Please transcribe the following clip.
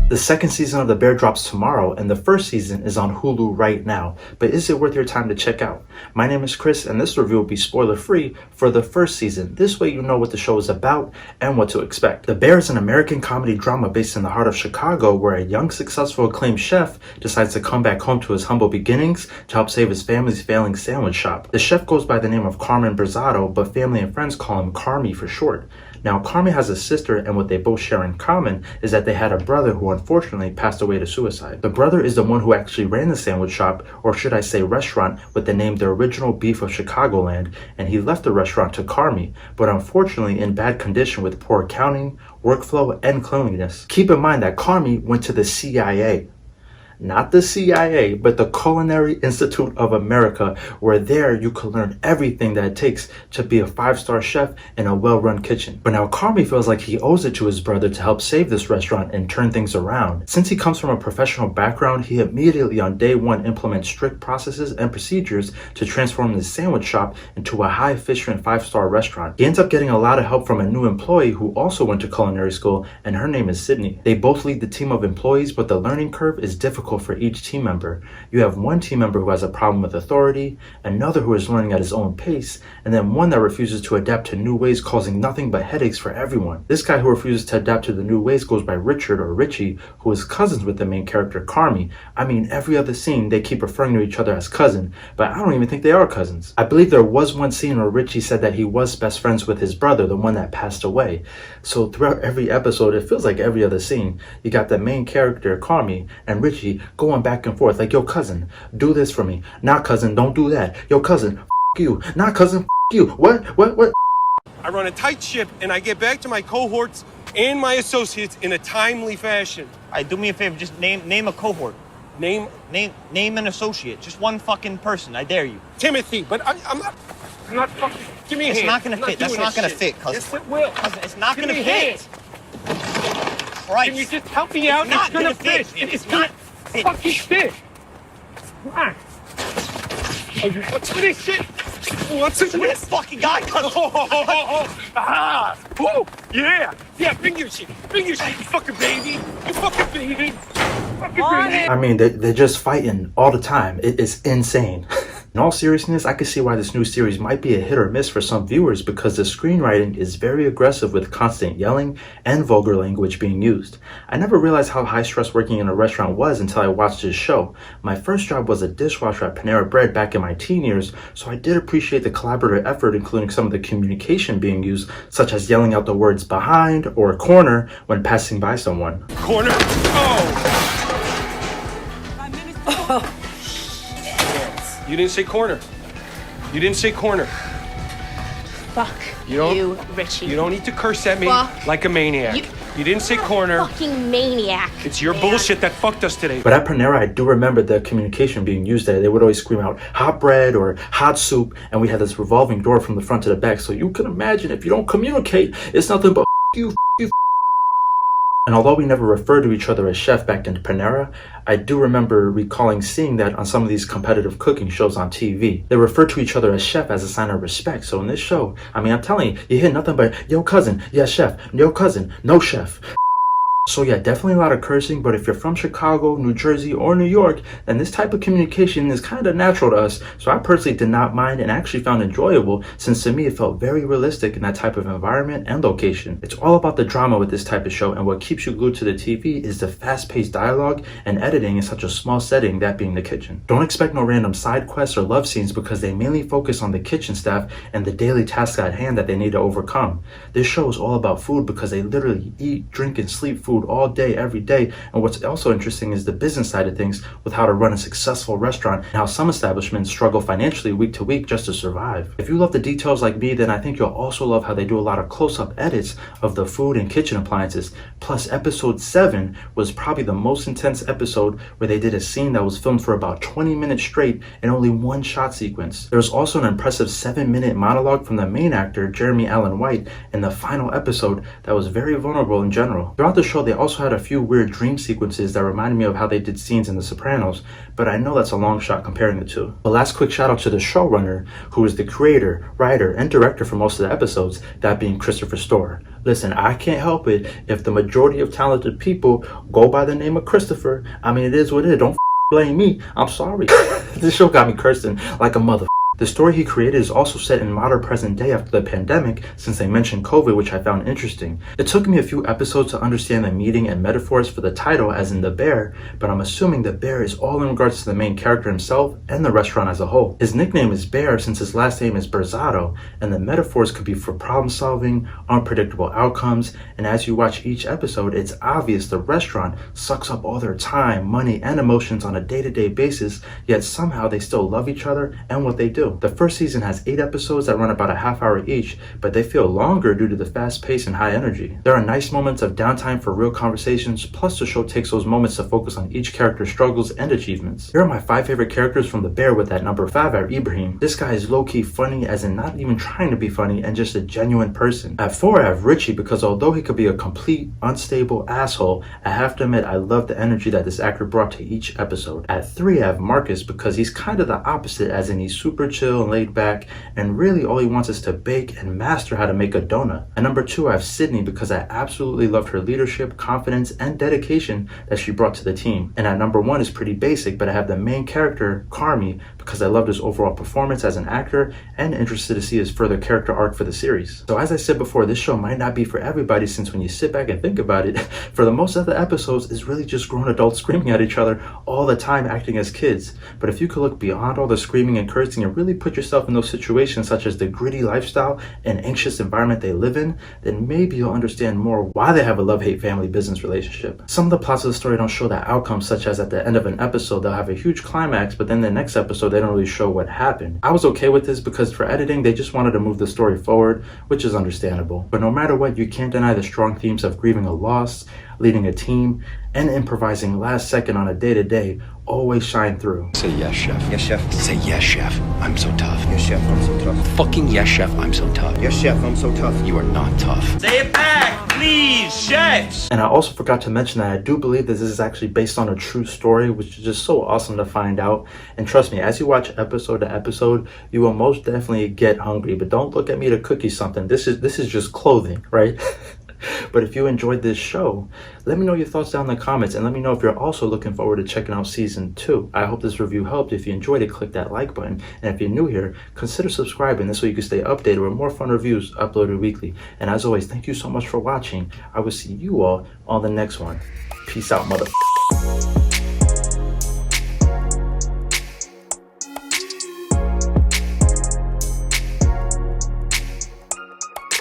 The second season of The Bear drops tomorrow, and the first season is on Hulu right now. But is it worth your time to check out? My name is Chris, and this review will be spoiler-free for the first season. This way you know what the show is about and what to expect. The Bear is an American comedy drama based in the heart of Chicago, where a young, successful, acclaimed chef decides to come back home to his humble beginnings to help save his family's failing sandwich shop. The chef goes by the name of Carmen Brzado, but family and friends call him Carmy for short. Now, Carmy has a sister, and what they both share in common is that they had a brother who unfortunately passed away to suicide. The brother is the one who actually ran the sandwich shop, or should I say restaurant, with the name The Original Beef of Chicagoland, and he left the restaurant to Carmy, but unfortunately in bad condition with poor accounting, workflow, and cleanliness. Keep in mind that Carmy went to the CIA. Not the CIA, but the Culinary Institute of America, where there you can learn everything that it takes to be a 5-star chef in a well-run kitchen. But now Carmy feels like he owes it to his brother to help save this restaurant and turn things around. Since he comes from a professional background, he immediately on day one implements strict processes and procedures to transform the sandwich shop into a high-efficient 5-star restaurant. He ends up getting a lot of help from a new employee who also went to culinary school, and her name is Sydney. They both lead the team of employees, but the learning curve is difficult for each team member. You have one team member who has a problem with authority, another who is learning at his own pace, and then one that refuses to adapt to new ways, causing nothing but headaches for everyone. This guy who refuses to adapt to the new ways goes by Richard, or Richie, who is cousins with the main character Carmy. I mean, every other scene they keep referring to each other as cousin, but I don't even think they are cousins. I believe there was one scene where Richie said that he was best friends with his brother, the one that passed away. So throughout every episode, it feels like every other scene, you got the main character Carmy and Richie going back and forth like, yo cousin, do this for me. Nah cousin, don't do that. Yo cousin, you. Nah cousin, you. What? I run a tight ship and I get back to my cohorts and my associates in a timely fashion. All right, do me a favor, just name a cohort. Name Name an associate. Just one fucking person. I dare you. Timothy, but I'm not fucking. Give me a hand. It's not gonna fit. That's not gonna fit, cousin. Yes, it will. Cousin, it's not Give gonna me a fit. hand. Christ. Can you just help me out? It's not gonna gonna fit. It's It's gonna not fit. fucking fit. Come on. What's with this shit? What's Look at this fucking guy, cousin. Yeah. Yeah, bring your shit. Bring your shit, you fucking baby. You fucking baby. Fucking baby. I mean, they're just fighting all the time. It is insane. In all seriousness, I can see why this new series might be a hit or miss for some viewers, because the screenwriting is very aggressive with constant yelling and vulgar language being used. I never realized how high stress working in a restaurant was until I watched this show. My first job was a dishwasher at Panera Bread back in my teen years, so I did appreciate the collaborative effort, including some of the communication being used, such as yelling out the words behind or corner when passing by someone. Corner. Oh. You didn't say corner. You didn't say corner. Fuck you, Richie. You don't need to curse at me Fuck like a maniac. You didn't say corner. Fucking maniac. It's your bullshit that fucked us today. But at Panera, I do remember the communication being used there. They would always scream out hot bread or hot soup, and we had this revolving door from the front to the back. So you can imagine if you don't communicate, it's nothing but you. And although we never referred to each other as chef back in Panera, I do remember recalling seeing that on some of these competitive cooking shows on TV. They refer to each other as chef as a sign of respect. So in this show, I mean, I'm telling you, you hear nothing but, yo cousin, yes chef, yo cousin, no chef. So yeah, definitely a lot of cursing, but if you're from Chicago, New Jersey, or New York, then this type of communication is kind of natural to us. So I personally did not mind and actually found it enjoyable, since to me it felt very realistic in that type of environment and location. It's all about the drama with this type of show, and what keeps you glued to the TV is the fast-paced dialogue and editing in such a small setting, that being the kitchen. Don't expect no random side quests or love scenes, because they mainly focus on the kitchen staff and the daily tasks at hand that they need to overcome. This show is all about food, because they literally eat, drink, and sleep food all day, every day. And what's also interesting is the business side of things, with how to run a successful restaurant and how some establishments struggle financially week to week just to survive. If you love the details like me, then I think you'll also love how they do a lot of close-up edits of the food and kitchen appliances. Plus, episode 7 was probably the most intense episode, where they did a scene that was filmed for about 20 minutes straight in only one shot sequence. There was also an impressive 7-minute monologue from the main actor, Jeremy Allen White, in the final episode that was very vulnerable in general. Throughout the show, they also had a few weird dream sequences that reminded me of how they did scenes in The Sopranos, but I know that's a long shot comparing the two. A last quick shout out to the showrunner, who is the creator, writer, and director for most of the episodes, that being Christopher Storer. Listen, I can't help it if the majority of talented people go by the name of Christopher. I mean, it is what it is. Don't blame me. I'm sorry. This show got me cursing like a mother. The story he created is also set in modern present day after the pandemic, since they mentioned COVID, which I found interesting. It took me a few episodes to understand the meaning and metaphors for the title, as in the bear, but I'm assuming the bear is all in regards to the main character himself and the restaurant as a whole. His nickname is Bear since his last name is Berzatto, and the metaphors could be for problem solving, unpredictable outcomes, and as you watch each episode, it's obvious the restaurant sucks up all their time, money, and emotions on a day-to-day basis, yet somehow they still love each other and what they do. The first season has 8 episodes that run about a half hour each, but they feel longer due to the fast pace and high energy. There are nice moments of downtime for real conversations, plus the show takes those moments to focus on each character's struggles and achievements. Here are my 5 favorite characters from The Bear, with that number 5 at Ibrahim. This guy is low-key funny, as in not even trying to be funny, and just a genuine person. At 4 I have Richie, because although he could be a complete, unstable asshole, I have to admit I love the energy that this actor brought to each episode. At 3 I have Marcus, because he's kind of the opposite, as in he's super chill and laid back, and really all he wants is to bake and master how to make a donut. At number 2 I have Sydney, because I absolutely loved her leadership, confidence, and dedication that she brought to the team. And at number 1 is pretty basic, but I have the main character, Carmy, because I loved his overall performance as an actor and interested to see his further character arc for the series. So as I said before, this show might not be for everybody, since when you sit back and think about it, for the most of the episodes it's really just grown adults screaming at each other all the time, acting as kids. But if you could look beyond all the screaming and cursing and really put yourself in those situations, such as the gritty lifestyle and anxious environment they live in, then maybe you'll understand more why they have a love-hate family business relationship. Some of the plots of the story don't show that outcome, such as at the end of an episode they'll have a huge climax, but then the next episode they don't really show what happened. I was okay with this because for editing they just wanted to move the story forward, which is understandable. But no matter what, you can't deny the strong themes of grieving a loss, leading a team, and improvising last second on a day-to-day always shine through. Say yes, chef. Yes, chef. Say yes, chef. I'm so tough. Yes, chef. I'm so tough. Fucking yes, chef. I'm so tough. Yes, chef. I'm so tough. You are not tough. Say it back, please, chefs! And I also forgot to mention that I do believe that this is actually based on a true story, which is just so awesome to find out. And trust me, as you watch episode to episode, you will most definitely get hungry. But don't look at me to cook you something. This is just clothing, right? But if you enjoyed this show, let me know your thoughts down in the comments, and let me know if you're also looking forward to checking out season 2. I hope this review helped. If you enjoyed it, click that like button, and if you're new here, consider subscribing. This way you can stay updated with more fun reviews uploaded weekly. And as always, thank you so much for watching. I will see you all on the next one. Peace out, mother.